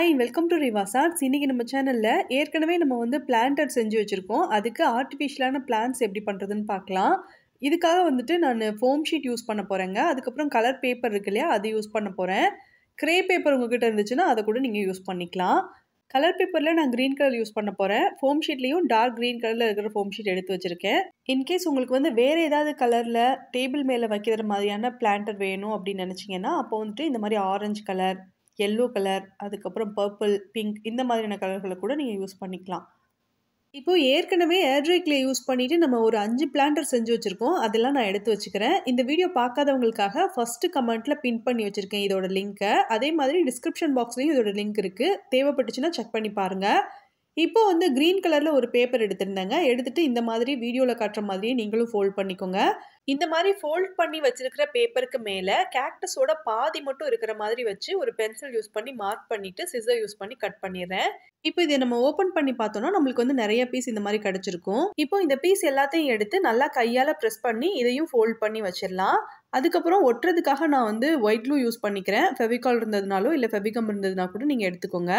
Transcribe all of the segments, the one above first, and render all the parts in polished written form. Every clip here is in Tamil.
Hi welcome to REVA'S. இன்னைக்கு நம்ம சேனல்ல ஏற்கனவே நம்ம வந்து பிளான்டர் செஞ்சு வச்சிருக்கோம். அதுக்கு ஆர்டிஃபிஷியலான பிளான்ட்ஸ் எப்படி பண்றதுன்னு பார்க்கலாம். இதுக்காக வந்துட்டு நான் ஃபோம் ஷீட் யூஸ் பண்ண போறேங்க. அதுக்கப்புறம் கலர் பேப்பர் இருக்கு இல்லையா, அது யூஸ் பண்ண போறேன். கிரே பேப்பர் உங்ககிட்ட இருந்துச்சுன்னா அதை கூட நீங்க யூஸ் பண்ணிக்கலாம். கலர் பேப்பர்ல நான் கிரீன் கலர் யூஸ் பண்ண போறேன். ஃபோம் ஷீட்லயும் டார்க் கிரீன் கலர்ல இருக்கிற ஃபோம் ஷீட் எடுத்து வச்சிருக்கேன். இன்கேஸ் உங்களுக்கு வந்து வேற ஏதாவது கலர்ல டேபிள் மேல வைக்கிற மாதிரியான பிளான்டர் வேணும் அப்படின்னு நினைச்சீங்கன்னா, அப்போ வந்துட்டு இந்த மாதிரி ஆரஞ்சு கலர், எல்லோ கலர், அதுக்கப்புறம் பர்பிள், பிங்க் இந்த மாதிரியான கலர்களை கூட நீங்கள் யூஸ் பண்ணிக்கலாம். இப்போ ஏற்கனவே ஏர்ட்ரை கிளே யூஸ் பண்ணிட்டு நம்ம ஒரு 5 பிளான்டர் செஞ்சு வச்சிருக்கோம். அதெல்லாம் நான் எடுத்து வச்சுக்கிறேன். இந்த வீடியோ பார்க்காதவங்களுக்காக ஃபர்ஸ்ட் கமெண்ட்ல பின் பண்ணி வச்சிருக்கேன் இதோட லிங்க்கை. அதே மாதிரி டிஸ்கிரிப்ஷன் பாக்ஸ்லயும் இதோட லிங்க் இருக்கு. தேவைப்பட்டுச்சுன்னா செக் பண்ணி பாருங்க. இப்போ வந்து கிரீன் கலர்ல ஒரு பேப்பர் எடுத்திருந்தேங்க. எடுத்துட்டு இந்த மாதிரி வீடியோவில் காட்டுற மாதிரியே நீங்களும் ஃபோல்ட் பண்ணிக்கோங்க. இந்த மாதிரி ஃபோல்ட் பண்ணி வச்சிருக்கிற பேப்பருக்கு மேலே கேக்டஸோட பாதி மட்டும் இருக்கிற மாதிரி வச்சு ஒரு பென்சில் யூஸ் பண்ணி மார்க் பண்ணிட்டு சிசர் யூஸ் பண்ணி கட் பண்ணிடுறேன். இப்போ இதை நம்ம ஓப்பன் பண்ணி பார்த்தோம்னா நம்மளுக்கு வந்து நிறைய பீஸ் இந்த மாதிரி கிடைச்சிருக்கும். இப்போ இந்த பீஸ் எல்லாத்தையும் எடுத்து நல்லா கையால் ப்ரெஸ் பண்ணி இதையும் ஃபோல்ட் பண்ணி வச்சிடலாம். அதுக்கப்புறம் ஒட்டுறதுக்காக நான் வந்து ஒயிட் க்ளூ யூஸ் பண்ணிக்கிறேன். ஃபெவிகால் இருந்ததுனாலோ இல்லை ஃபெவிகம் இருந்ததுனா கூட நீங்கள் எடுத்துக்கோங்க.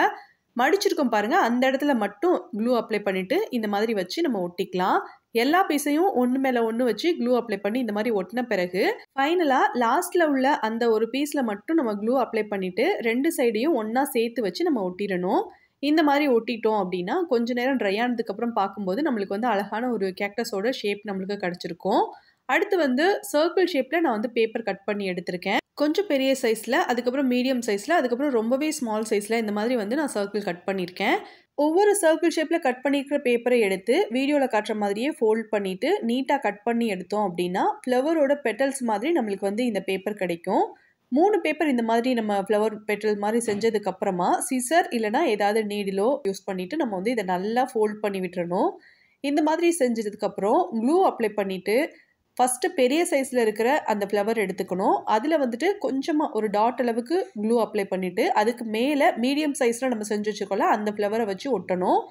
மடிச்சிருக்கோம் பாருங்க, அந்த இடத்துல மட்டும் க்ளூ அப்ளை பண்ணிட்டு இந்த மாதிரி வச்சு நம்ம ஒட்டிக்கலாம். எல்லா பீஸையும் ஒன்று மேலே ஒன்று வச்சு க்ளூ அப்ளை பண்ணி இந்த மாதிரி ஒட்டின பிறகு ஃபைனலாக லாஸ்ட்டில் உள்ள அந்த ஒரு பீஸில் மட்டும் நம்ம க்ளூ அப்ளை பண்ணிவிட்டு 2 சைடையும் ஒன்றா சேர்த்து வச்சு நம்ம ஒட்டிடணும். இந்த மாதிரி ஒட்டிட்டோம் அப்படின்னா கொஞ்ச நேரம் ட்ரை ஆனதுக்கப்புறம் பார்க்கும்போது நம்மளுக்கு வந்து அழகான ஒரு கேக்டஸோட ஷேப் நம்மளுக்கு கிடச்சிருக்கும். அடுத்து வந்து சர்க்கிள் ஷேப்பில் நான் வந்து பேப்பர் கட் பண்ணி எடுத்திருக்கேன். கொஞ்சம் பெரிய சைஸில், அதுக்கப்புறம் மீடியம் சைஸில், அதுக்கப்புறம் ரொம்பவே ஸ்மால் சைஸில் இந்த மாதிரி வந்து நான் சர்க்கிள் கட் பண்ணியிருக்கேன். ஒவ்வொரு சர்க்கிள் ஷேப்பில் கட் பண்ணியிருக்கிற பேப்பரை எடுத்து வீடியோவில் காட்டுற மாதிரியே ஃபோல்ட் பண்ணிவிட்டு நீட்டாக கட் பண்ணி எடுத்தோம் அப்படின்னா ஃப்ளவரோட பெட்டல்ஸ் மாதிரி நம்மளுக்கு வந்து இந்த பேப்பர் கிடைக்கும். 3 பேப்பர் இந்த மாதிரி நம்ம ஃப்ளவர் பெட்டல் மாதிரி செஞ்சதுக்கப்புறமா சிசர் இல்லைனா ஏதாவது நீடிலோ யூஸ் பண்ணிவிட்டு நம்ம வந்து இதை நல்லா ஃபோல்ட் பண்ணி விட்டுறணும். இந்த மாதிரி செஞ்சதுக்கப்புறம் க்ளூ அப்ளை பண்ணிவிட்டு ஃபஸ்ட்டு பெரிய சைஸில் இருக்கிற அந்த ஃப்ளவர் எடுத்துக்கணும். அதில் வந்துட்டு கொஞ்சமாக ஒரு டாட் அளவுக்கு க்ளூ அப்ளை பண்ணிவிட்டு அதுக்கு மேலே மீடியம் சைஸில் நம்ம செஞ்சு வச்சுக்கோல அந்த ஃப்ளவரை வச்சு ஒட்டணும்.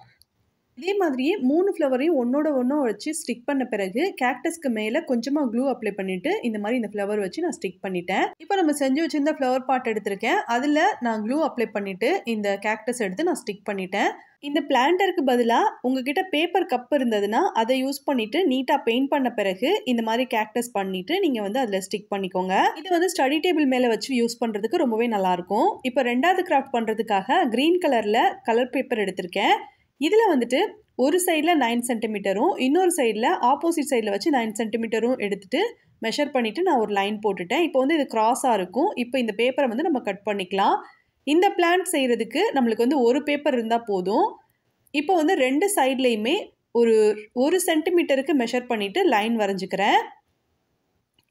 இதே மாதிரியே 3 ஃப்ளவரையும் ஒன்றோட ஒன்றா வச்சு ஸ்டிக் பண்ண பிறகு கேக்டஸ்க்கு மேலே கொஞ்சமாக க்ளூ அப்ளை பண்ணிவிட்டு இந்த மாதிரி இந்த ஃப்ளவர் வச்சு நான் ஸ்டிக் பண்ணிட்டேன். இப்போ நம்ம செஞ்சு வச்சுருந்த ஃப்ளவர் பாட் எடுத்திருக்கேன். அதில் நான் க்ளூ அப்ளை பண்ணிவிட்டு இந்த கேக்டஸ் எடுத்து நான் ஸ்டிக் பண்ணிட்டேன். இந்த பிளான்டருக்கு பதிலாக உங்ககிட்ட பேப்பர் கப் இருந்ததுன்னா அதை யூஸ் பண்ணிவிட்டு நீட்டாக பெயிண்ட் பண்ண பிறகு இந்த மாதிரி கேக்டஸ் பண்ணிவிட்டு நீங்கள் வந்து அதில் ஸ்டிக் பண்ணிக்கோங்க. இது வந்து ஸ்டடி டேபிள் மேலே வச்சு யூஸ் பண்ணுறதுக்கு ரொம்பவே நல்லாயிருக்கும். இப்போ 2வது கிராஃப்ட் பண்ணுறதுக்காக க்ரீன் கலரில் கலர் பேப்பர் எடுத்திருக்கேன். இதில் வந்துட்டு ஒரு சைடில் 9 சென்டிமீட்டரும் இன்னொரு சைடில் ஆப்போசிட் சைடில் வச்சு 9 சென்டிமீட்டரும் எடுத்துகிட்டு மெஷர் பண்ணிவிட்டு நான் ஒரு லைன் போட்டுட்டேன். இப்போ வந்து இது கிராஸாக இருக்கும். இப்போ இந்த பேப்பரை வந்து நம்ம கட் பண்ணிக்கலாம். இந்த பிளான்ட் செய்கிறதுக்கு நம்மளுக்கு வந்து ஒரு பேப்பர் இருந்தால் போதும். இப்போ வந்து 2 சைட்லேயுமே ஒரு சென்டிமீட்டருக்கு மெஷர் பண்ணிவிட்டு லைன் வரைஞ்சிக்கிறேன்.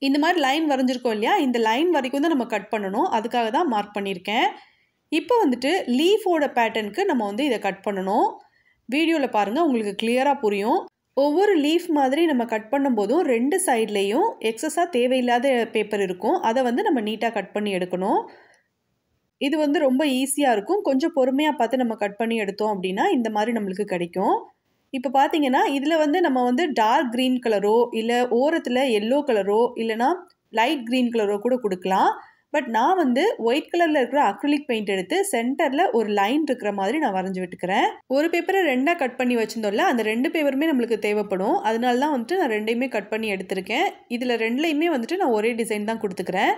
இந்த மாதிரி லைன் வரைஞ்சிருக்கோம் இல்லையா, இந்த லைன் வரைக்கும் தான் நம்ம கட் பண்ணணும். அதுக்காக தான் மார்க் பண்ணியிருக்கேன். இப்போ வந்துட்டு லீஃபோட பேட்டர்னுக்கு நம்ம வந்து இதை கட் பண்ணணும். வீடியோவில் பாருங்கள், உங்களுக்கு கிளியராக புரியும். ஒவ்வொரு லீஃப் மாதிரி நம்ம கட் பண்ணும்போதும் 2 சைட்லேயும் எக்ஸஸாக தேவையில்லாத பேப்பர் இருக்கும். அதை வந்து நம்ம நீட்டாக கட் பண்ணி எடுக்கணும். இது வந்து ரொம்ப ஈஸியாக இருக்கும். கொஞ்சம் பொறுமையாக பார்த்து நம்ம கட் பண்ணி எடுத்தோம் அப்படின்னா இந்த மாதிரி நம்மளுக்கு கிடைக்கும். இப்போ பார்த்தீங்கன்னா இதில் வந்து நம்ம வந்து டார்க் க்ரீன் கலரோ இல்லை ஓரத்தில் எல்லோ கலரோ இல்லைனா லைட் க்ரீன் கலரோ கூட கொடுக்கலாம். பட் நான் வந்து ஒயிட் கலரில் இருக்கிற அக்ரிலிக் பெயிண்ட் எடுத்து சென்டரில் ஒரு லைன் இருக்கிற மாதிரி நான் வரைஞ்சி விட்டுக்கிறேன். ஒரு பேப்பரை 2ஆக கட் பண்ணி வச்சிருந்தோம்ல, அந்த 2 பேப்பருமே நம்மளுக்கு தேவைப்படும். அதனால தான் வந்துட்டு நான் 2யுமே கட் பண்ணி எடுத்திருக்கேன். இதில் 2லையுமே வந்துட்டு நான் ஒரே டிசைன் தான் கொடுத்துக்கிறேன்.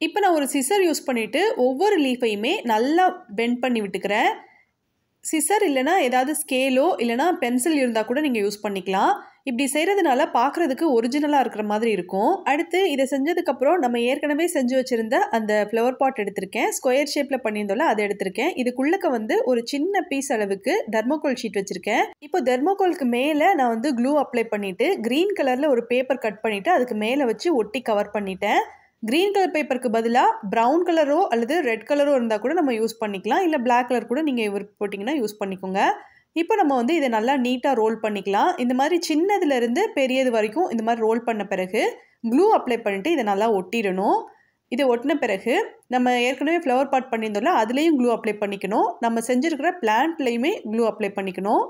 இப்போ நான் ஒரு சிசர் யூஸ் பண்ணிவிட்டு ஒவ்வொரு லீஃபையுமே நல்லா பெண்ட் பண்ணி விட்டுக்கிறேன். சிசர் இல்லைனா ஏதாவது ஸ்கேலோ இல்லைனா பென்சில் இருந்தால் கூட நீங்கள் யூஸ் பண்ணிக்கலாம். இப்படி செய்கிறதுனால பார்க்குறதுக்கு ஒரிஜினலாக இருக்கிற மாதிரி இருக்கும். அடுத்து இதை செஞ்சதுக்கப்புறம் நம்ம ஏற்கனவே செஞ்சு வச்சுருந்த அந்த ஃப்ளவர் பாட் எடுத்திருக்கேன். ஸ்கொயர் ஷேப்பில் பண்ணியிருந்தோம்ல, அதை எடுத்திருக்கேன். இதுக்குள்ளக்க வந்து ஒரு சின்ன பீஸ் அளவுக்கு தெர்மோகோல் ஷீட் வச்சுருக்கேன். இப்போ தெர்மோகோலுக்கு மேலே நான் வந்து க்ளூ அப்ளை பண்ணிவிட்டு க்ரீன் கலரில் ஒரு பேப்பர் கட் பண்ணிவிட்டு அதுக்கு மேலே வச்சு ஒட்டி கவர் பண்ணிட்டேன். க்ரீன் கலர் பேப்பருக்கு பதிலாக ப்ரௌன் கலரோ அல்லது ரெட் கலரோ இருந்தால் கூட நம்ம யூஸ் பண்ணிக்கலாம். இல்லை பிளாக் கலர் கூட நீங்கள் போட்டிங்கன்னா யூஸ் பண்ணிக்கோங்க. இப்போ நம்ம வந்து இதை நல்லா நீட்டாக ரோல் பண்ணிக்கலாம். இந்த மாதிரி சின்னதுலேருந்து பெரியது வரைக்கும் இந்த மாதிரி ரோல் பண்ண பிறகு க்ளூ அப்ளை பண்ணிவிட்டு இதை நல்லா ஒட்டிடணும். இதை ஒட்டின பிறகு நம்ம ஏற்கனவே ஃப்ளவர் பாட் பண்ணியிருந்தோம்ல, அதுலேயும் க்ளூ அப்ளை பண்ணிக்கணும். நம்ம செஞ்சுருக்கிற பிளான்ட்லேயுமே க்ளூ அப்ளை பண்ணிக்கணும்.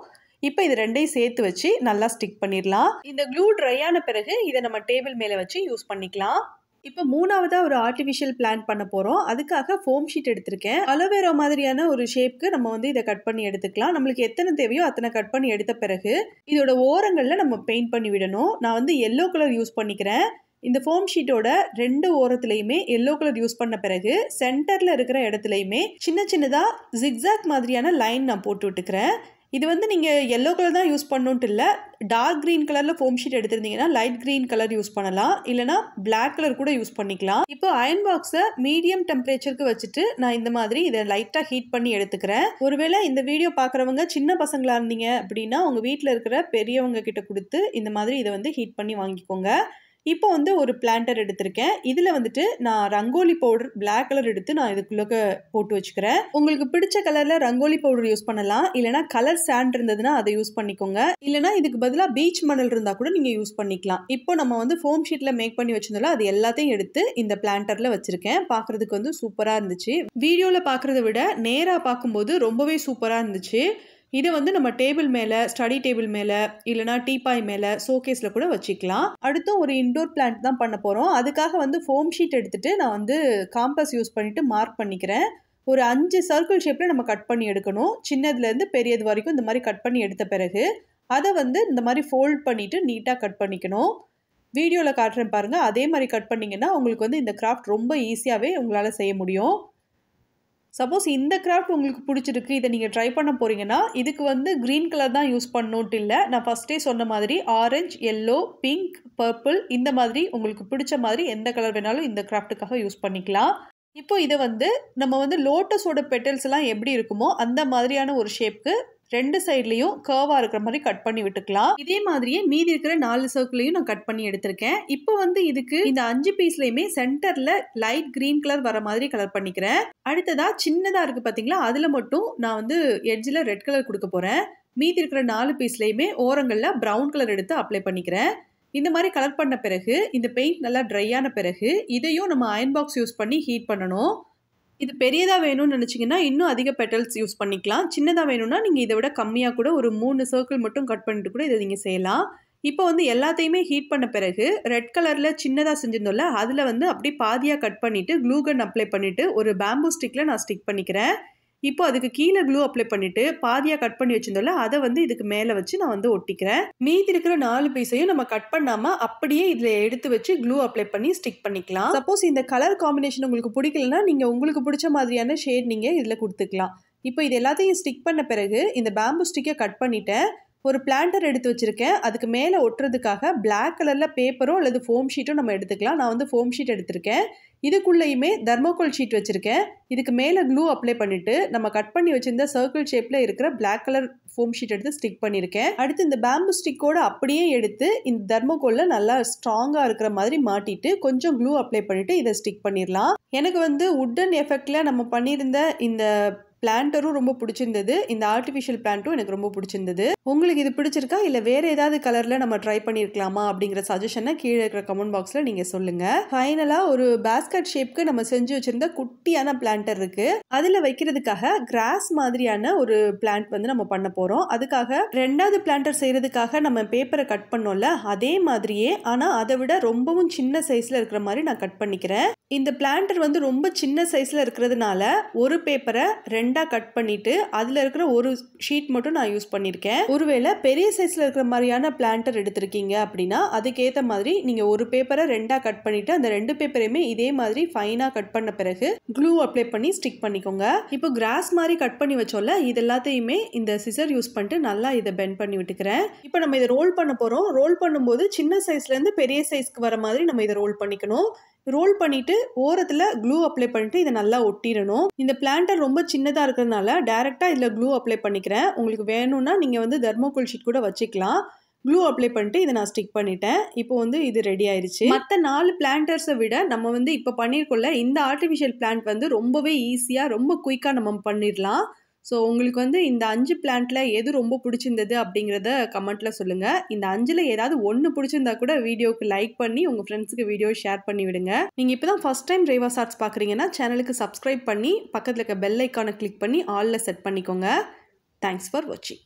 இப்போ இது 2யும் சேர்த்து வச்சு நல்லா ஸ்டிக் பண்ணிடலாம். இந்த க்ளூ ட்ரை ஆன பிறகு இதை நம்ம டேபிள் மேலே வச்சு யூஸ் பண்ணிக்கலாம். இப்போ மூணாவதா ஒரு ஆர்டிஃபிஷியல் பிளான்ட் பண்ண போறோம். அதுக்காக ஃபோம் ஷீட் எடுத்திருக்கேன். அலோவேரா மாதிரியான ஒரு ஷேப்க்கு நம்ம வந்து இத கட் பண்ணி எடுத்துக்கலாம். நம்மளுக்கு எத்தனை தேவையோ அத்தனை கட் பண்ணி எடுத்த பிறகு இதோட ஓரங்கள்ல நம்ம பெயிண்ட் பண்ணி விடணும். நான் வந்து எல்லோ கலர் யூஸ் பண்ணிக்கிறேன். இந்த ஃபோம் ஷீட்டோட 2 ஓரத்துலயுமே எல்லோ கலர் யூஸ் பண்ண பிறகு சென்டர்ல இருக்கிற இடத்துலயுமே சின்ன சின்னதா ஜிக்ஸாக் மாதிரியான லைன் நான் போட்டு விட்டுக்கிறேன். இது வந்து நீங்கள் எல்லோ கலர் தான் யூஸ் பண்ணணுன்ட்டு இல்லை. டார்க் க்ரீன் கலரில் ஃபோம் ஷீட் எடுத்திருந்தீங்கன்னா லைட் க்ரீன் கலர் யூஸ் பண்ணலாம், இல்லைனா பிளாக் கலர் கூட யூஸ் பண்ணிக்கலாம். இப்போ அயன் பாக்ஸை மீடியம் டெம்பரேச்சருக்கு வச்சுட்டு நான் இந்த மாதிரி இதை லைட்டாக ஹீட் பண்ணி எடுத்துக்கிறேன். ஒருவேளை இந்த வீடியோ பார்க்குறவங்க சின்ன பசங்களாக இருந்தீங்க அப்படின்னா உங்கள் வீட்டில் இருக்கிற பெரியவங்க கிட்ட கொடுத்து இந்த மாதிரி இதை வந்து ஹீட் பண்ணி வாங்கிக்கோங்க. இப்போ வந்து ஒரு பிளான்டர் எடுத்திருக்கேன். இதில் வந்துட்டு நான் ரங்கோலி பவுடர் பிளாக் கலர் எடுத்து நான் இதுக்குள்ளே போட்டு வச்சுக்கிறேன். உங்களுக்கு பிடிச்ச கலரில் ரங்கோலி பவுடர் யூஸ் பண்ணலாம், இல்லைனா கலர் சாண்ட் இருந்ததுன்னா அதை யூஸ் பண்ணிக்கோங்க, இல்லைனா இதுக்கு பதிலாக பீச் மணல் இருந்தால் கூட நீங்கள் யூஸ் பண்ணிக்கலாம். இப்போ நம்ம வந்து ஃபோம் ஷீட்டில் மேக் பண்ணி வச்சிருந்தோம்ல அது எல்லாத்தையும் எடுத்து இந்த பிளான்டரில் வச்சுருக்கேன். பார்க்குறதுக்கு வந்து சூப்பராக இருந்துச்சு. வீடியோவில் பார்க்குறத விட நேராக பார்க்கும்போது ரொம்பவே சூப்பராக இருந்துச்சு. இதை வந்து நம்ம டேபிள் மேலே, ஸ்டடி டேபிள் மேலே, இல்லைனா டீபாய் மேலே, ஷோகேஸில் கூட வச்சுக்கலாம். அடுத்தும் ஒரு இன்டோர் பிளான்ட் தான் பண்ண போகிறோம். அதுக்காக வந்து ஃபோம் ஷீட் எடுத்துகிட்டு நான் வந்து காம்பஸ் யூஸ் பண்ணிவிட்டு மார்க் பண்ணிக்கிறேன். ஒரு 5 சர்க்கிள் ஷேப்பில் நம்ம கட் பண்ணி எடுக்கணும். சின்னதுலேருந்து பெரியது வரைக்கும் இந்த மாதிரி கட் பண்ணி எடுத்த பிறகு அதை வந்து இந்த மாதிரி ஃபோல்ட் பண்ணிவிட்டு நீட்டாக கட் பண்ணிக்கணும். வீடியோவில் காட்டுறேன் பாருங்கள். அதே மாதிரி கட் பண்ணிங்கன்னா உங்களுக்கு வந்து இந்த கிராஃப்ட் ரொம்ப ஈஸியாகவே உங்களால் செய்ய முடியும். சப்போஸ் இந்த கிராஃப்ட் உங்களுக்கு பிடிச்சிருக்கு, இதை நீங்கள் ட்ரை பண்ண போகிறீங்கன்னா இதுக்கு வந்து க்ரீன் கலர் தான் யூஸ் பண்ணணுன்ட்டு இல்லை. நான் ஃபஸ்ட்டே சொன்ன மாதிரி ஆரஞ்சு, எல்லோ, பிங்க், பர்பிள் இந்த மாதிரி உங்களுக்கு பிடிச்ச மாதிரி எந்த கலர் வேணாலும் இந்த கிராஃப்ட்டுக்காக யூஸ் பண்ணிக்கலாம். இப்போ இதை வந்து நம்ம வந்து லோட்டஸோட பெட்டல்ஸ் எல்லாம் எப்படி இருக்குமோ அந்த மாதிரியான ஒரு ஷேப்க்கு 2 சைட்லையும் கர்வாக இருக்கிற மாதிரி கட் பண்ணி விட்டுக்கலாம். இதே மாதிரியே மீதி இருக்கிற 4 சர்க்கிளையும் நான் கட் பண்ணி எடுத்திருக்கேன். இப்போ வந்து இதுக்கு இந்த 5 பீஸ்லையுமே சென்டரில் லைட் கிரீன் கலர் வர மாதிரி கலர் பண்ணிக்கிறேன். அடுத்ததா சின்னதாக இருக்குது பார்த்தீங்களா, அதில் மட்டும் நான் வந்து எட்ஜில் ரெட் கலர் கொடுக்க போகிறேன். மீதி இருக்கிற 4 பீஸ்லையுமே ஓரங்களில் ப்ரௌன் கலர் எடுத்து அப்ளை பண்ணிக்கிறேன். இந்த மாதிரி கலர் பண்ண பிறகு இந்த பெயிண்ட் நல்லா ட்ரை ஆன பிறகு இதையும் நம்ம அயன் பாக்ஸ் யூஸ் பண்ணி ஹீட் பண்ணணும். இது பெரியதாக வேணும்னு நினச்சிங்கன்னா இன்னும் அதிக பெட்டல்ஸ் யூஸ் பண்ணிக்கலாம். சின்னதாக வேணும்னா நீங்கள் இதை விட கம்மியாக கூட ஒரு 3 சர்க்கிள் மட்டும் கட் பண்ணிட்டு கூட இதை நீங்கள் செய்யலாம். இப்போ வந்து எல்லாத்தையுமே ஹீட் பண்ண பிறகு ரெட் கலரில் சின்னதாக செஞ்சிருந்தோம்ல அதில் வந்து அப்படியே பாதியாக கட் பண்ணிவிட்டு க்ளூ கன் அப்ளை பண்ணிவிட்டு ஒரு பேம்பூ ஸ்டிக்கில் நான் ஸ்டிக் பண்ணிக்கிறேன். இப்போ அதுக்கு கீழே க்ளூ அப்ளை பண்ணிவிட்டு பாதியாக கட் பண்ணி வச்சிருந்தோம்ல அதை வந்து இதுக்கு மேலே வச்சு நான் வந்து ஒட்டிக்கிறேன். மீதி இருக்கிற 4 பீஸையும் நம்ம கட் பண்ணாமல் அப்படியே இதில் எடுத்து வச்சு க்ளூ அப்ளை பண்ணி ஸ்டிக் பண்ணிக்கலாம். சப்போஸ் இந்த கலர் காம்பினேஷன் உங்களுக்கு பிடிக்கலன்னா நீங்கள் உங்களுக்கு பிடிச்ச மாதிரியான ஷேட் நீங்கள் இதில் கொடுத்துக்கலாம். இப்போ இது எல்லாத்தையும் ஸ்டிக் பண்ண பிறகு இந்த பேம்பூ ஸ்டிக்கை கட் பண்ணிவிட்டேன். ஒரு பிளான்டர் எடுத்து வச்சுருக்கேன். அதுக்கு மேலே ஒட்டுறதுக்காக பிளாக் கலரில் பேப்பரோ அல்லது ஃபோம் ஷீட்டோ நம்ம எடுத்துக்கலாம். நான் வந்து ஃபோம் ஷீட் எடுத்திருக்கேன். இதுக்குள்ளேயுமே தர்மோகோல் ஷீட் வச்சுருக்கேன். இதுக்கு மேலே க்ளூ அப்ளை பண்ணிவிட்டு நம்ம கட் பண்ணி வச்சுருந்த சர்க்கிள் ஷேப்பில் இருக்கிற பிளாக் கலர் ஃபோம் ஷீட் எடுத்து ஸ்டிக் பண்ணியிருக்கேன். அடுத்து இந்த பேம்பு ஸ்டிக்கோடு அப்படியே எடுத்து இந்த தர்மோகோலில் நல்லா ஸ்ட்ராங்காக இருக்கிற மாதிரி மாட்டிட்டு கொஞ்சம் க்ளூ அப்ளை பண்ணிவிட்டு இதை ஸ்டிக் பண்ணிடலாம். எனக்கு வந்து வுட்டன் எஃபெக்டில் நம்ம பண்ணியிருந்த இந்த பிளான்டரும் ரொம்ப பிடிச்சிருந்தது. இந்த ஆர்டிஃபிஷியல் பிளான்ட்டும் எனக்கு ரொம்ப பிடிச்சிருந்தது. உங்களுக்கு இது பிடிச்சிருக்கா, இல்லை வேறு ஏதாவது கலரில் நம்ம ட்ரை பண்ணியிருக்கலாமா அப்படிங்கிற சஜஷனை கீழே இருக்கிற கமெண்ட் பாக்ஸில் நீங்கள் சொல்லுங்கள். ஃபைனலாக ஒரு பேஸ்கட் ஷேப்க்கு நம்ம செஞ்சு வச்சுருந்த குட்டியான பிளான்டர் இருக்குது. அதில் வைக்கிறதுக்காக கிராஸ் மாதிரியான ஒரு பிளான்ட் வந்து நம்ம பண்ண போகிறோம். அதுக்காக 2வது பிளான்டர் செய்கிறதுக்காக நம்ம பேப்பரை கட் பண்ணோம்ல அதே மாதிரியே, ஆனால் அதை விட ரொம்பவும் சின்ன சைஸில் இருக்கிற மாதிரி நான் கட் பண்ணிக்கிறேன். இந்த பிளான்டர் வந்து ரொம்ப சின்ன சைஸில் இருக்கிறதுனால ஒரு பேப்பரை 2ஆக கட் பண்ணிவிட்டு அதில் இருக்கிற ஒரு ஷீட் மட்டும் நான் யூஸ் பண்ணியிருக்கேன். ஒருவேளை பெரிய சைஸில் இருக்கிற மாதிரியான பிளான்டர் எடுத்திருக்கீங்க அப்படின்னா அதுக்கேற்ற மாதிரி நீங்கள் ஒரு பேப்பரை 2ஆக கட் பண்ணிவிட்டு அந்த 2 பேப்பரையுமே இதே மாதிரி ஃபைனாக கட் பண்ண பிறகு க்ளூ அப்ளை பண்ணி ஸ்டிக் பண்ணிக்கோங்க. இப்போ கிராஸ் மாதிரி கட் பண்ணி வச்சோம்ல இது எல்லாத்தையுமே இந்த சிசர் யூஸ் பண்ணிட்டு நல்லா இதை பெண்ட் பண்ணி விட்டுக்கிறேன். இப்போ நம்ம இதை ரோல் பண்ண போகிறோம். ரோல் பண்ணும்போது சின்ன சைஸ்லேருந்து பெரிய சைஸ்க்கு வர மாதிரி நம்ம இதை ரோல் பண்ணிக்கணும். ரோல் பண்ணிட்டு ஓரத்தில் க்ளூ அப்ளை பண்ணிட்டு இதை நல்லா ஒட்டிடணும். இந்த பிளான்டர் ரொம்ப சின்னதாக இருக்கிறதுனால டைரெக்டாக இதில் க்ளூ அப்ளை பண்ணிக்கிறேன். உங்களுக்கு வேணும்னா நீங்கள் வந்து தர்மோகோல் ஷீட் கூட வச்சுக்கலாம். க்ளூ அப்ளை பண்ணிட்டு இதை நான் ஸ்டிக் பண்ணிட்டேன். இப்போ வந்து இது ரெடி ஆயிடுச்சு. மற்ற 4 பிளான்டர்ஸை விட நம்ம வந்து இப்போ பண்ணியிருக்கோம்ல இந்த ஆர்டிஃபிஷியல் பிளான்ட் வந்து ரொம்பவே ஈஸியாக ரொம்ப குயிக்காக நம்ம பண்ணிடலாம். ஸோ உங்களுக்கு வந்து இந்த 5 பிளான்ட்டில் எது ரொம்ப பிடிச்சிருந்தது அப்படிங்கிறத கமெண்ட்டில் சொல்லுங்கள். இந்த 5ல் ஏதாவது ஒன்று பிடிச்சிருந்தா கூட வீடியோவுக்கு லைக் பண்ணி உங்கள் ஃப்ரெண்ட்ஸுக்கு வீடியோ ஷேர் பண்ணி விடுங்க. நீங்கள் இப்போ தான் ஃபஸ்ட் டைம் REVA'S ஆர்ட்ஸ் பார்க்குறீங்கன்னா சேனலுக்கு சப்ஸ்கிரைப் பண்ணி பக்கத்தில் இருக்க பெல் ஐக்கானை கிளிக் பண்ணி ஆலில் செட் பண்ணிக்கோங்க. தேங்க்ஸ் ஃபார் வாட்சிங்.